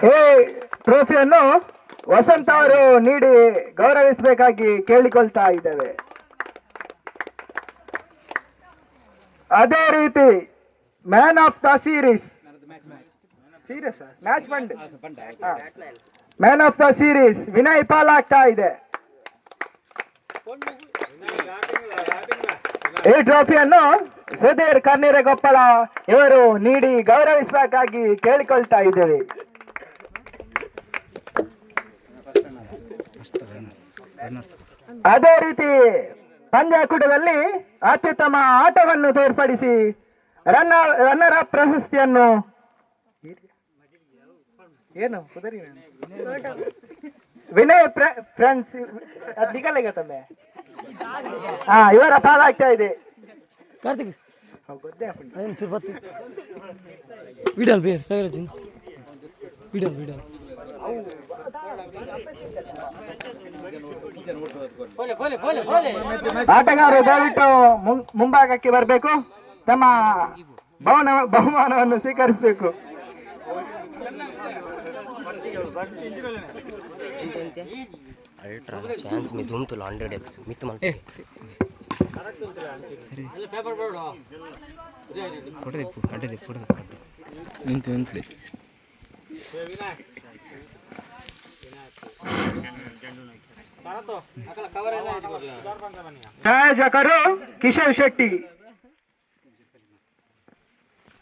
ಈ ಟ್ರೋಫಿಯನ್ನು ವಸಂತ್ ಅವರು ನೀಡಿ ಗೌರವಿಸಬೇಕಾಗಿ ಕೇಳಿಕೊಳ್ತಾ ಇದ್ದೇವೆ. ಅದೇ ರೀತಿ man of the series match ಫಂಡ್ man of the series Vinay ಪಾಲಾಗ್ತಾ ಇದೆ. ಈ ಟ್ರೋಫಿಯನ್ನು ಸುಧೀರ್ ಕಣ್ಣೀರಗೊಪ್ಪಳ ಇವರು ನೀಡಿ ಗೌರವಿಸಬೇಕಾಗಿ ಕೇಳಿಕೊಳ್ತಾ ಇದ್ದೇವೆ. ಅದೇ ರೀತಿ ಪಂದ್ಯಾಕೂಟದಲ್ಲಿ ಅತ್ಯುತ್ತಮ ಆಟವನ್ನು ತೋರ್ಪಡಿಸಿ ರನ್ನರ್ ಅಪ್ ಪ್ರಶಸ್ತಿಯನ್ನು ವಿನಯ್ ಫ್ರೆಂಡ್ಸ್ ತಂದೆ ಇವರ ಪಾಲಾಗ್ತಾ ಇದೆ. ಆಟಗಾರರು ದಯವಿಟ್ಟು ಮುಂಭಾಗಕ್ಕೆ ಬರಬೇಕು, ತಮ್ಮ ಬಹುಮಾನವನ್ನು ಸ್ವೀಕರಿಸಬೇಕು. ಚಾನ್ಸ್ ಮಿಸ್ ಉಂಟು 100x ಮಿತ್ ಮಾಡಿ ಪ್ರಾಯೋಜಕರು ಕಿಶೋರ್ ಶೆಟ್ಟಿ.